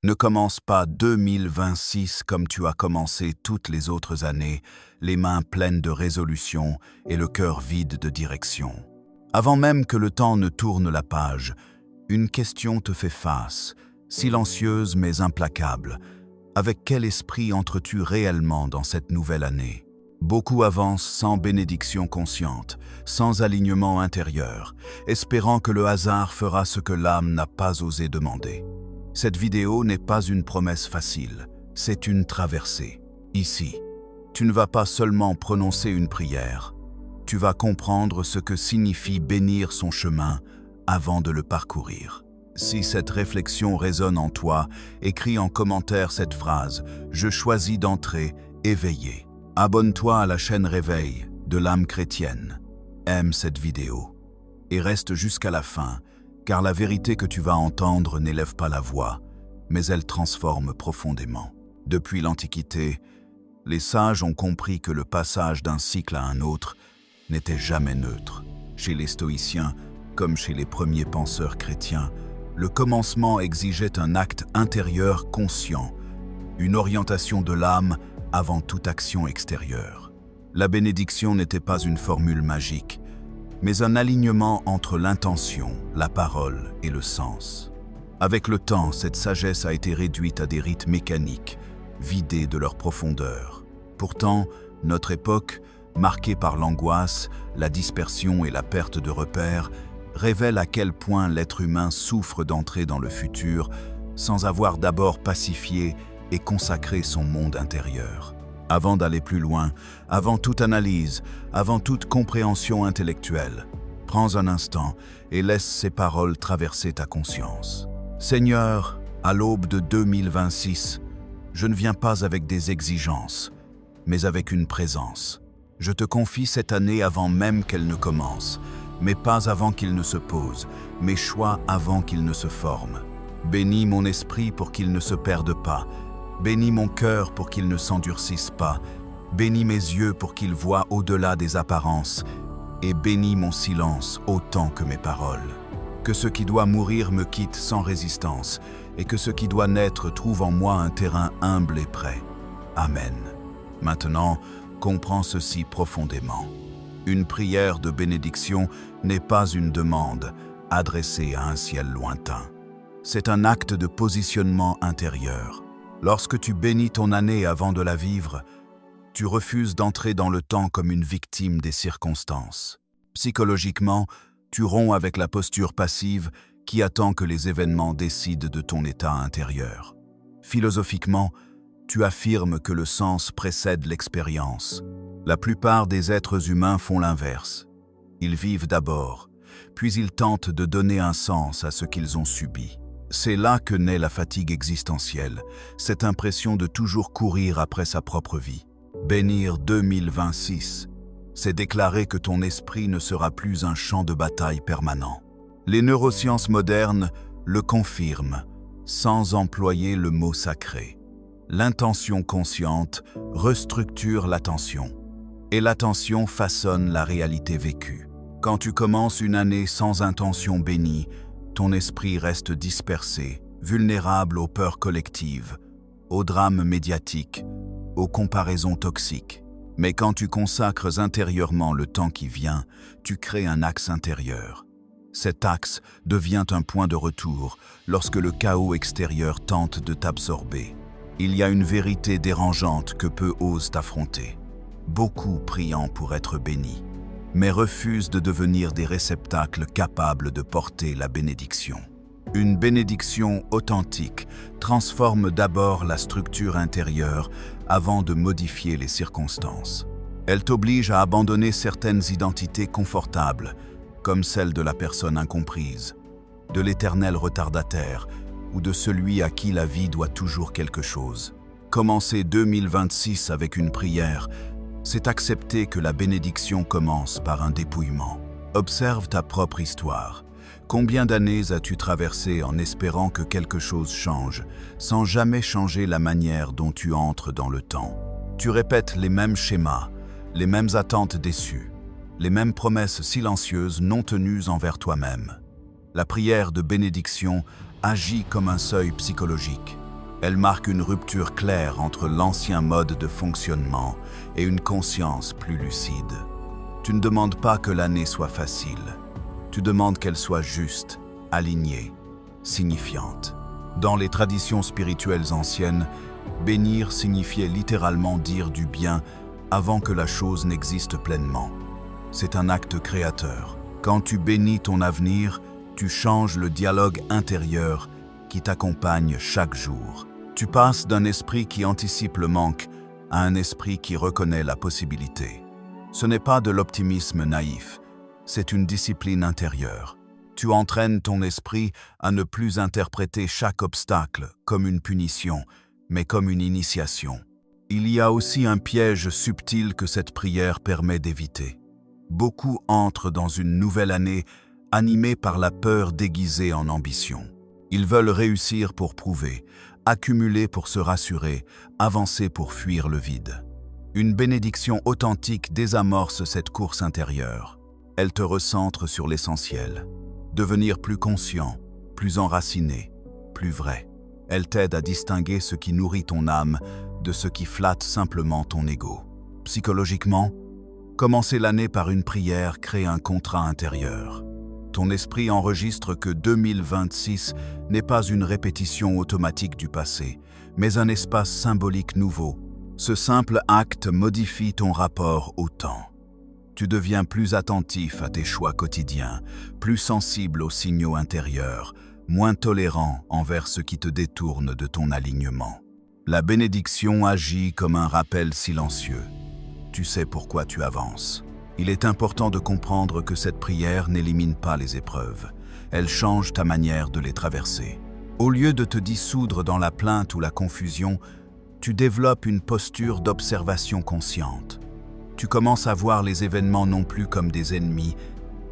Ne commence pas 2026 comme tu as commencé toutes les autres années, les mains pleines de résolution et le cœur vide de direction. Avant même que le temps ne tourne la page, une question te fait face, silencieuse mais implacable. Avec quel esprit entres-tu réellement dans cette nouvelle année? Beaucoup avancent sans bénédiction consciente, sans alignement intérieur, espérant que le hasard fera ce que l'âme n'a pas osé demander. Cette vidéo n'est pas une promesse facile, c'est une traversée. Ici, tu ne vas pas seulement prononcer une prière, tu vas comprendre ce que signifie bénir son chemin avant de le parcourir. Si cette réflexion résonne en toi, écris en commentaire cette phrase « Je choisis d'entrer éveillé ». Abonne-toi à la chaîne Réveil de l'âme chrétienne. Aime cette vidéo et reste jusqu'à la fin, car la vérité que tu vas entendre n'élève pas la voix, mais elle transforme profondément. Depuis l'Antiquité, les sages ont compris que le passage d'un cycle à un autre n'était jamais neutre. Chez les stoïciens, comme chez les premiers penseurs chrétiens, le commencement exigeait un acte intérieur conscient, une orientation de l'âme avant toute action extérieure. La bénédiction n'était pas une formule magique, mais un alignement entre l'intention, la parole et le sens. Avec le temps, cette sagesse a été réduite à des rites mécaniques, vidés de leur profondeur. Pourtant, notre époque, marquée par l'angoisse, la dispersion et la perte de repères, révèle à quel point l'être humain souffre d'entrer dans le futur sans avoir d'abord pacifié et consacré son monde intérieur. Avant d'aller plus loin, avant toute analyse, avant toute compréhension intellectuelle, prends un instant et laisse ces paroles traverser ta conscience. Seigneur, à l'aube de 2026, je ne viens pas avec des exigences, mais avec une présence. Je te confie cette année avant même qu'elle ne commence, mais pas avant qu'il ne se pose, mes choix avant qu'ils ne se forment. Bénis mon esprit pour qu'il ne se perde pas. Bénis mon cœur pour qu'il ne s'endurcisse pas. Bénis mes yeux pour qu'ils voient au-delà des apparences. Et bénis mon silence autant que mes paroles. Que ce qui doit mourir me quitte sans résistance, et que ce qui doit naître trouve en moi un terrain humble et prêt. Amen. Maintenant, comprends ceci profondément. Une prière de bénédiction n'est pas une demande adressée à un ciel lointain. C'est un acte de positionnement intérieur. Lorsque tu bénis ton année avant de la vivre, tu refuses d'entrer dans le temps comme une victime des circonstances. Psychologiquement, tu romps avec la posture passive qui attend que les événements décident de ton état intérieur. Philosophiquement, tu affirmes que le sens précède l'expérience. La plupart des êtres humains font l'inverse. Ils vivent d'abord, puis ils tentent de donner un sens à ce qu'ils ont subi. C'est là que naît la fatigue existentielle, cette impression de toujours courir après sa propre vie. Bénir 2026, c'est déclarer que ton esprit ne sera plus un champ de bataille permanent. Les neurosciences modernes le confirment, sans employer le mot sacré. L'intention consciente restructure l'attention, et l'attention façonne la réalité vécue. Quand tu commences une année sans intention bénie, ton esprit reste dispersé, vulnérable aux peurs collectives, aux drames médiatiques, aux comparaisons toxiques. Mais quand tu consacres intérieurement le temps qui vient, tu crées un axe intérieur. Cet axe devient un point de retour lorsque le chaos extérieur tente de t'absorber. Il y a une vérité dérangeante que peu osent affronter. Beaucoup priant pour être bénis, mais refusent de devenir des réceptacles capables de porter la bénédiction. Une bénédiction authentique transforme d'abord la structure intérieure avant de modifier les circonstances. Elle t'oblige à abandonner certaines identités confortables, comme celle de la personne incomprise, de l'éternel retardataire ou de celui à qui la vie doit toujours quelque chose. Commencer 2026 avec une prière, c'est accepter que la bénédiction commence par un dépouillement. Observe ta propre histoire. Combien d'années as-tu traversé en espérant que quelque chose change, sans jamais changer la manière dont tu entres dans le temps? Tu répètes les mêmes schémas, les mêmes attentes déçues, les mêmes promesses silencieuses non tenues envers toi-même. La prière de bénédiction agit comme un seuil psychologique. Elle marque une rupture claire entre l'ancien mode de fonctionnement et une conscience plus lucide. Tu ne demandes pas que l'année soit facile. Tu demandes qu'elle soit juste, alignée, signifiante. Dans les traditions spirituelles anciennes, bénir signifiait littéralement dire du bien avant que la chose n'existe pleinement. C'est un acte créateur. Quand tu bénis ton avenir, tu changes le dialogue intérieur qui t'accompagne chaque jour. Tu passes d'un esprit qui anticipe le manque à un esprit qui reconnaît la possibilité. Ce n'est pas de l'optimisme naïf, c'est une discipline intérieure. Tu entraînes ton esprit à ne plus interpréter chaque obstacle comme une punition, mais comme une initiation. Il y a aussi un piège subtil que cette prière permet d'éviter. Beaucoup entrent dans une nouvelle année animés par la peur déguisée en ambition. Ils veulent réussir pour prouver, accumuler pour se rassurer, avancer pour fuir le vide. Une bénédiction authentique désamorce cette course intérieure. Elle te recentre sur l'essentiel. Devenir plus conscient, plus enraciné, plus vrai. Elle t'aide à distinguer ce qui nourrit ton âme de ce qui flatte simplement ton ego. Psychologiquement, commencer l'année par une prière crée un contrat intérieur. Ton esprit enregistre que 2026 n'est pas une répétition automatique du passé, mais un espace symbolique nouveau. Ce simple acte modifie ton rapport au temps. Tu deviens plus attentif à tes choix quotidiens, plus sensible aux signaux intérieurs, moins tolérant envers ce qui te détourne de ton alignement. La bénédiction agit comme un rappel silencieux. Tu sais pourquoi tu avances. Il est important de comprendre que cette prière n'élimine pas les épreuves. Elle change ta manière de les traverser. Au lieu de te dissoudre dans la plainte ou la confusion, tu développes une posture d'observation consciente. Tu commences à voir les événements non plus comme des ennemis,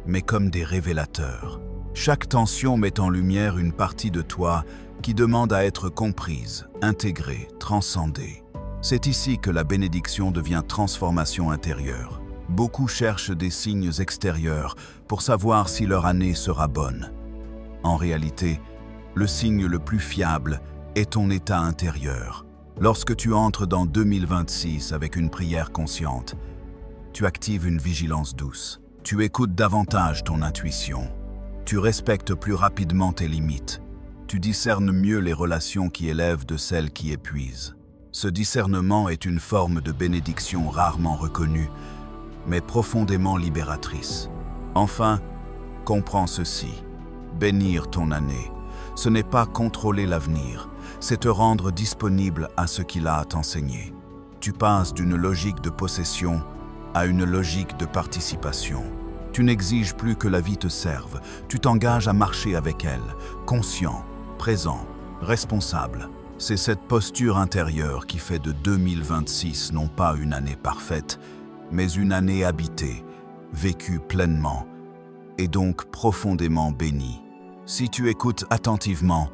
mais comme des révélateurs. Chaque tension met en lumière une partie de toi qui demande à être comprise, intégrée, transcendée. C'est ici que la bénédiction devient transformation intérieure. Beaucoup cherchent des signes extérieurs pour savoir si leur année sera bonne. En réalité, le signe le plus fiable est ton état intérieur. Lorsque tu entres dans 2026 avec une prière consciente, tu actives une vigilance douce. Tu écoutes davantage ton intuition. Tu respectes plus rapidement tes limites. Tu discernes mieux les relations qui élèvent de celles qui épuisent. Ce discernement est une forme de bénédiction rarement reconnue, mais profondément libératrice. Enfin, comprends ceci. Bénir ton année, ce n'est pas contrôler l'avenir, c'est te rendre disponible à ce qu'il a à t'enseigner. Tu passes d'une logique de possession à une logique de participation. Tu n'exiges plus que la vie te serve, tu t'engages à marcher avec elle, conscient, présent, responsable. C'est cette posture intérieure qui fait de 2026 non pas une année parfaite, mais une année habitée, vécue pleinement, et donc profondément bénie. Si tu écoutes attentivement,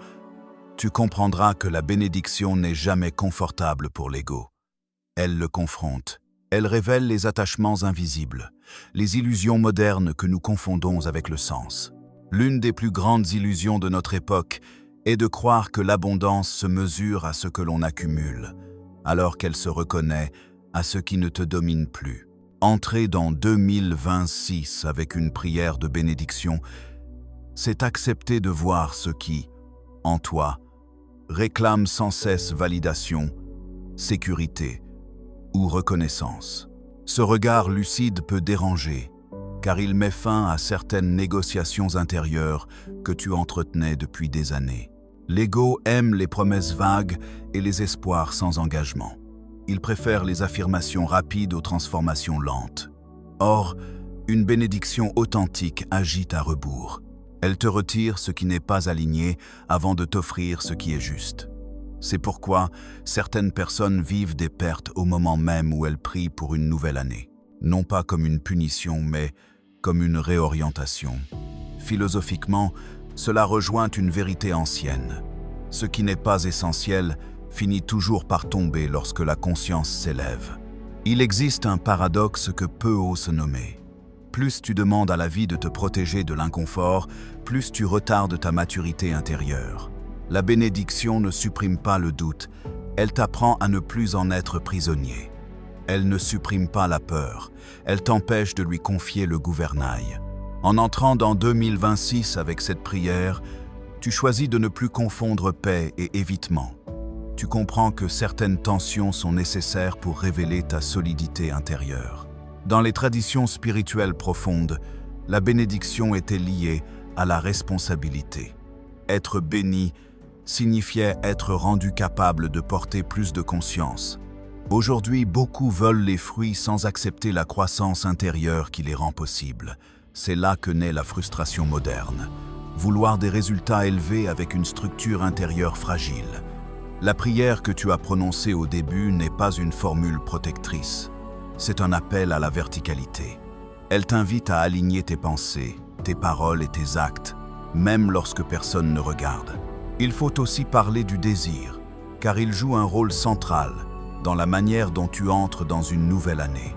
tu comprendras que la bénédiction n'est jamais confortable pour l'ego. Elle le confronte. Elle révèle les attachements invisibles, les illusions modernes que nous confondons avec le sens. L'une des plus grandes illusions de notre époque est de croire que l'abondance se mesure à ce que l'on accumule, alors qu'elle se reconnaît à ce qui ne te domine plus. Entrer dans 2026 avec une prière de bénédiction, c'est accepter de voir ce qui, en toi, réclame sans cesse validation, sécurité ou reconnaissance. Ce regard lucide peut déranger, car il met fin à certaines négociations intérieures que tu entretenais depuis des années. L'ego aime les promesses vagues et les espoirs sans engagement. Il préfère les affirmations rapides aux transformations lentes. Or, une bénédiction authentique agit à rebours. Elle te retire ce qui n'est pas aligné avant de t'offrir ce qui est juste. C'est pourquoi certaines personnes vivent des pertes au moment même où elles prient pour une nouvelle année. Non pas comme une punition, mais comme une réorientation. Philosophiquement, cela rejoint une vérité ancienne. Ce qui n'est pas essentiel finit toujours par tomber lorsque la conscience s'élève. Il existe un paradoxe que peu osent nommer. Plus tu demandes à la vie de te protéger de l'inconfort, plus tu retardes ta maturité intérieure. La bénédiction ne supprime pas le doute, elle t'apprend à ne plus en être prisonnier. Elle ne supprime pas la peur, elle t'empêche de lui confier le gouvernail. En entrant dans 2026 avec cette prière, tu choisis de ne plus confondre paix et évitement. Tu comprends que certaines tensions sont nécessaires pour révéler ta solidité intérieure. Dans les traditions spirituelles profondes, la bénédiction était liée à la responsabilité. Être béni signifiait être rendu capable de porter plus de conscience. Aujourd'hui, beaucoup veulent les fruits sans accepter la croissance intérieure qui les rend possibles. C'est là que naît la frustration moderne. Vouloir des résultats élevés avec une structure intérieure fragile. La prière que tu as prononcée au début n'est pas une formule protectrice. C'est un appel à la verticalité. Elle t'invite à aligner tes pensées, tes paroles et tes actes, même lorsque personne ne regarde. Il faut aussi parler du désir, car il joue un rôle central dans la manière dont tu entres dans une nouvelle année.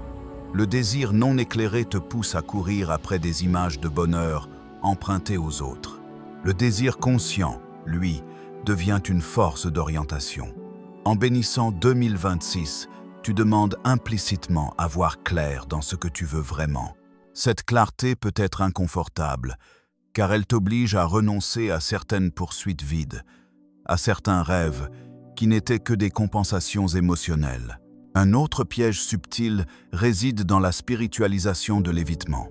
Le désir non éclairé te pousse à courir après des images de bonheur empruntées aux autres. Le désir conscient, lui, devient une force d'orientation. En bénissant 2026, tu demandes implicitement à voir clair dans ce que tu veux vraiment. Cette clarté peut être inconfortable, car elle t'oblige à renoncer à certaines poursuites vides, à certains rêves qui n'étaient que des compensations émotionnelles. Un autre piège subtil réside dans la spiritualisation de l'évitement.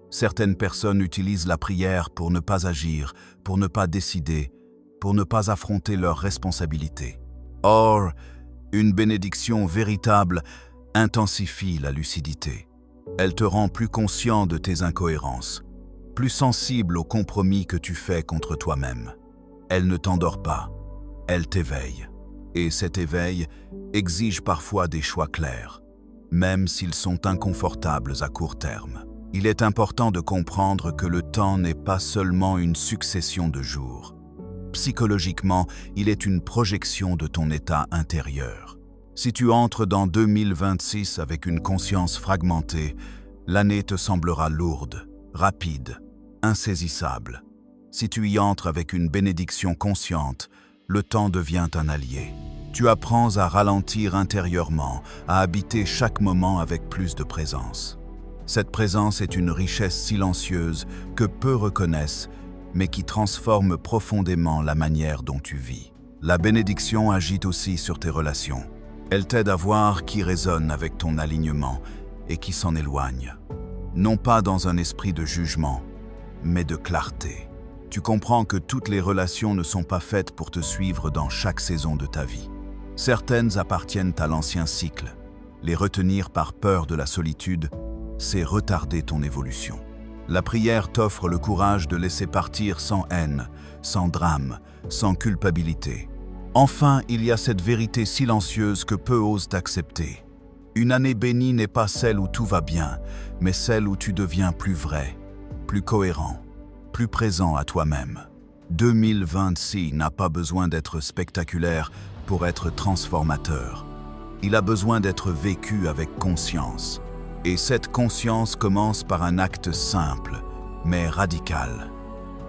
Certaines personnes utilisent la prière pour ne pas agir, pour ne pas décider, pour ne pas affronter leurs responsabilités. Or, une bénédiction véritable intensifie la lucidité. Elle te rend plus conscient de tes incohérences, plus sensible aux compromis que tu fais contre toi-même. Elle ne t'endort pas, elle t'éveille. Et cet éveil exige parfois des choix clairs, même s'ils sont inconfortables à court terme. Il est important de comprendre que le temps n'est pas seulement une succession de jours. Psychologiquement, il est une projection de ton état intérieur. Si tu entres dans 2026 avec une conscience fragmentée, l'année te semblera lourde, rapide, insaisissable. Si tu y entres avec une bénédiction consciente, le temps devient un allié. Tu apprends à ralentir intérieurement, à habiter chaque moment avec plus de présence. Cette présence est une richesse silencieuse que peu reconnaissent, mais qui transforme profondément la manière dont tu vis. La bénédiction agit aussi sur tes relations. Elle t'aide à voir qui résonne avec ton alignement et qui s'en éloigne. Non pas dans un esprit de jugement, mais de clarté. Tu comprends que toutes les relations ne sont pas faites pour te suivre dans chaque saison de ta vie. Certaines appartiennent à l'ancien cycle. Les retenir par peur de la solitude, c'est retarder ton évolution. La prière t'offre le courage de laisser partir sans haine, sans drame, sans culpabilité. Enfin, il y a cette vérité silencieuse que peu osent accepter. Une année bénie n'est pas celle où tout va bien, mais celle où tu deviens plus vrai, plus cohérent, plus présent à toi-même. 2026 n'a pas besoin d'être spectaculaire pour être transformateur. Il a besoin d'être vécu avec conscience. Et cette conscience commence par un acte simple, mais radical.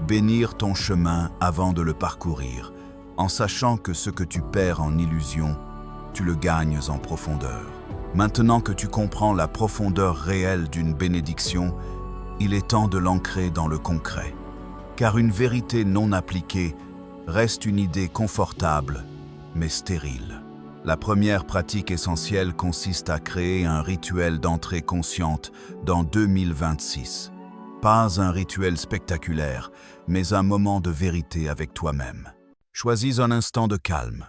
Bénir ton chemin avant de le parcourir, en sachant que ce que tu perds en illusion, tu le gagnes en profondeur. Maintenant que tu comprends la profondeur réelle d'une bénédiction, il est temps de l'ancrer dans le concret. Car une vérité non appliquée reste une idée confortable, mais stérile. La première pratique essentielle consiste à créer un rituel d'entrée consciente dans 2026. Pas un rituel spectaculaire, mais un moment de vérité avec toi-même. Choisis un instant de calme,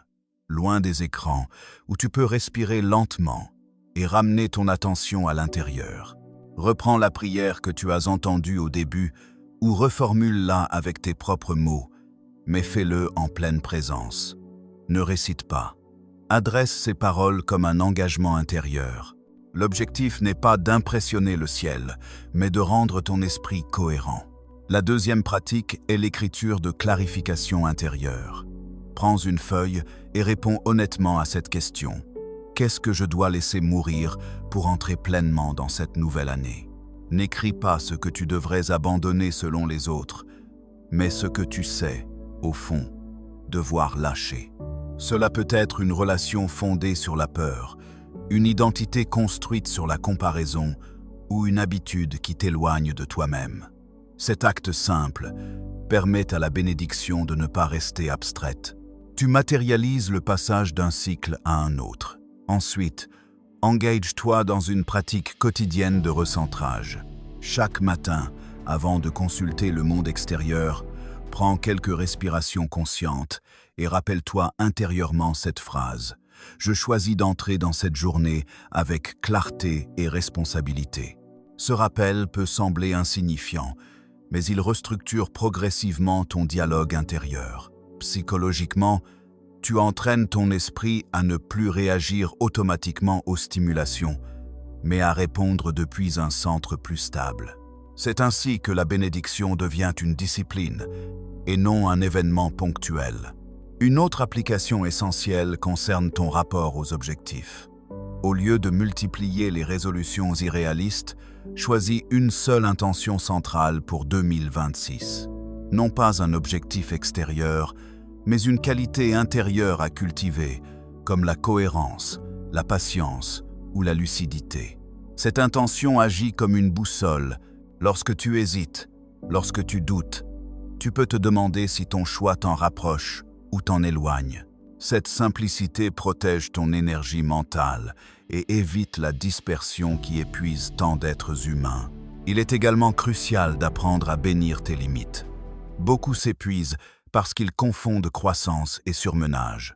loin des écrans, où tu peux respirer lentement et ramener ton attention à l'intérieur. Reprends la prière que tu as entendue au début ou reformule-la avec tes propres mots, mais fais-le en pleine présence. Ne récite pas. Adresse ces paroles comme un engagement intérieur. L'objectif n'est pas d'impressionner le ciel, mais de rendre ton esprit cohérent. La deuxième pratique est l'écriture de clarification intérieure. Prends une feuille et réponds honnêtement à cette question. Qu'est-ce que je dois laisser mourir pour entrer pleinement dans cette nouvelle année? N'écris pas ce que tu devrais abandonner selon les autres, mais ce que tu sais, au fond, devoir lâcher. Cela peut être une relation fondée sur la peur, une identité construite sur la comparaison ou une habitude qui t'éloigne de toi-même. Cet acte simple permet à la bénédiction de ne pas rester abstraite. Tu matérialises le passage d'un cycle à un autre. Ensuite, engage-toi dans une pratique quotidienne de recentrage. Chaque matin, avant de consulter le monde extérieur, prends quelques respirations conscientes et rappelle-toi intérieurement cette phrase. Je choisis d'entrer dans cette journée avec clarté et responsabilité. Ce rappel peut sembler insignifiant, mais il restructure progressivement ton dialogue intérieur. Psychologiquement, tu entraînes ton esprit à ne plus réagir automatiquement aux stimulations, mais à répondre depuis un centre plus stable. C'est ainsi que la bénédiction devient une discipline et non un événement ponctuel. Une autre application essentielle concerne ton rapport aux objectifs. Au lieu de multiplier les résolutions irréalistes, choisis une seule intention centrale pour 2026. Non pas un objectif extérieur, mais une qualité intérieure à cultiver, comme la cohérence, la patience ou la lucidité. Cette intention agit comme une boussole. Lorsque tu hésites, lorsque tu doutes, tu peux te demander si ton choix t'en rapproche ou t'en éloigne. Cette simplicité protège ton énergie mentale et évite la dispersion qui épuise tant d'êtres humains. Il est également crucial d'apprendre à bénir tes limites. Beaucoup s'épuisent parce qu'ils confondent croissance et surmenage.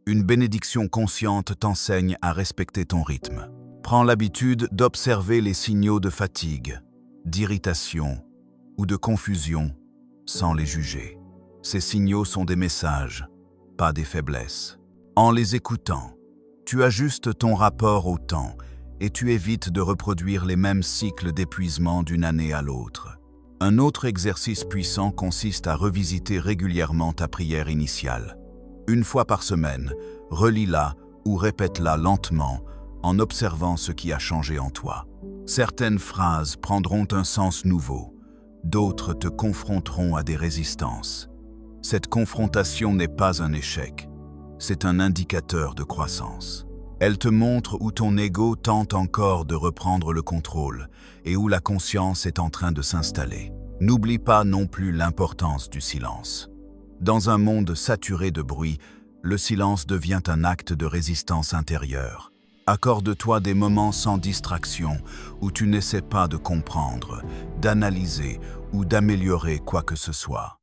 Une bénédiction consciente t'enseigne à respecter ton rythme. Prends l'habitude d'observer les signaux de fatigue, d'irritation ou de confusion sans les juger. Ces signaux sont des messages, pas des faiblesses. En les écoutant, tu ajustes ton rapport au temps et tu évites de reproduire les mêmes cycles d'épuisement d'une année à l'autre. Un autre exercice puissant consiste à revisiter régulièrement ta prière initiale. Une fois par semaine, relis-la ou répète-la lentement en observant ce qui a changé en toi. Certaines phrases prendront un sens nouveau, d'autres te confronteront à des résistances. Cette confrontation n'est pas un échec, c'est un indicateur de croissance. Elle te montre où ton ego tente encore de reprendre le contrôle et où la conscience est en train de s'installer. N'oublie pas non plus l'importance du silence. Dans un monde saturé de bruit, le silence devient un acte de résistance intérieure. Accorde-toi des moments sans distraction où tu n'essaies pas de comprendre, d'analyser ou d'améliorer quoi que ce soit.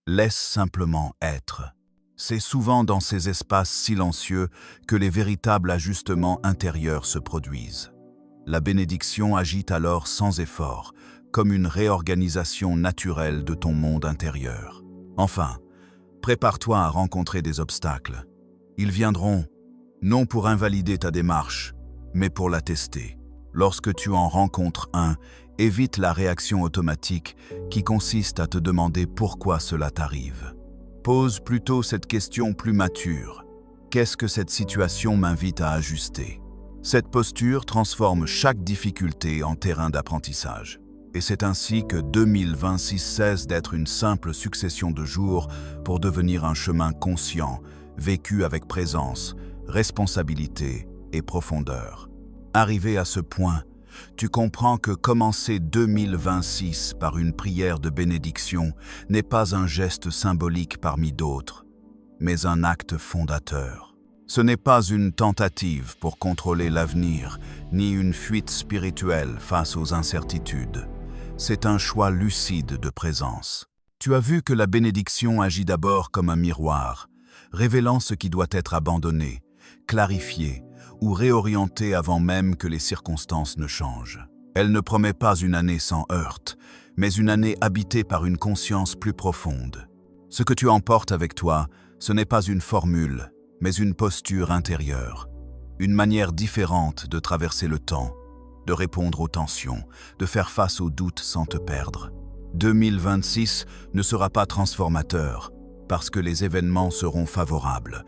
Laisse simplement être. C'est souvent dans ces espaces silencieux que les véritables ajustements intérieurs se produisent. La bénédiction agit alors sans effort, comme une réorganisation naturelle de ton monde intérieur. Enfin, prépare-toi à rencontrer des obstacles. Ils viendront, non pour invalider ta démarche, mais pour la tester. Lorsque tu en rencontres un, évite la réaction automatique qui consiste à te demander pourquoi cela t'arrive. Pose plutôt cette question plus mature. Qu'est-ce que cette situation m'invite à ajuster? Cette posture transforme chaque difficulté en terrain d'apprentissage. Et c'est ainsi que 2026 cesse d'être une simple succession de jours pour devenir un chemin conscient, vécu avec présence, responsabilité et profondeur. Arrivé à ce point, tu comprends que commencer 2026 par une prière de bénédiction n'est pas un geste symbolique parmi d'autres, mais un acte fondateur. Ce n'est pas une tentative pour contrôler l'avenir, ni une fuite spirituelle face aux incertitudes. C'est un choix lucide de présence. Tu as vu que la bénédiction agit d'abord comme un miroir, révélant ce qui doit être abandonné, clarifié ou réorienté avant même que les circonstances ne changent. Elle ne promet pas une année sans heurts, mais une année habitée par une conscience plus profonde. Ce que tu emportes avec toi, ce n'est pas une formule, mais une posture intérieure, une manière différente de traverser le temps, de répondre aux tensions, de faire face aux doutes sans te perdre. 2026 ne sera pas transformateur, parce que les événements seront favorables,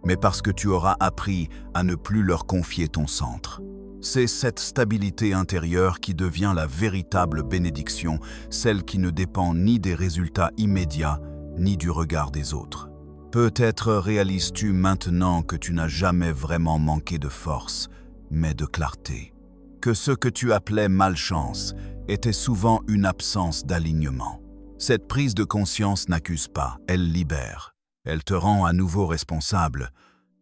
mais parce que tu auras appris à ne plus leur confier ton centre. C'est cette stabilité intérieure qui devient la véritable bénédiction, celle qui ne dépend ni des résultats immédiats, ni du regard des autres. Peut-être réalises-tu maintenant que tu n'as jamais vraiment manqué de force, mais de clarté. Que ce que tu appelais malchance était souvent une absence d'alignement. Cette prise de conscience n'accuse pas, elle libère. Elle te rend à nouveau responsable,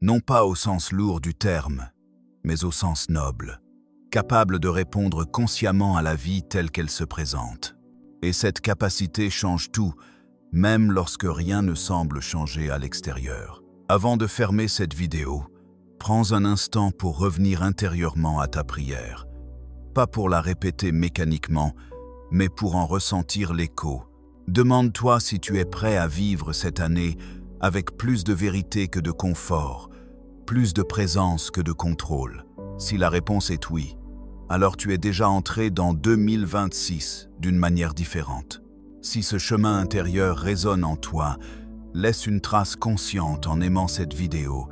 non pas au sens lourd du terme, mais au sens noble, capable de répondre consciemment à la vie telle qu'elle se présente. Et cette capacité change tout, même lorsque rien ne semble changer à l'extérieur. Avant de fermer cette vidéo, prends un instant pour revenir intérieurement à ta prière. Pas pour la répéter mécaniquement, mais pour en ressentir l'écho. Demande-toi si tu es prêt à vivre cette année avec plus de vérité que de confort, plus de présence que de contrôle. Si la réponse est oui, alors tu es déjà entré dans 2026 d'une manière différente. Si ce chemin intérieur résonne en toi, laisse une trace consciente en aimant cette vidéo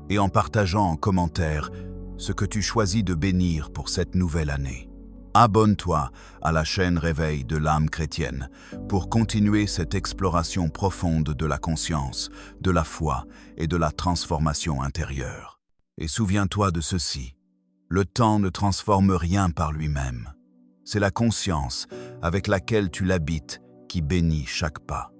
et en partageant en commentaire ce que tu choisis de bénir pour cette nouvelle année. Abonne-toi à la chaîne Réveil de l'âme chrétienne pour continuer cette exploration profonde de la conscience, de la foi et de la transformation intérieure. Et souviens-toi de ceci, le temps ne transforme rien par lui-même. C'est la conscience avec laquelle tu l'habites qui bénit chaque pas.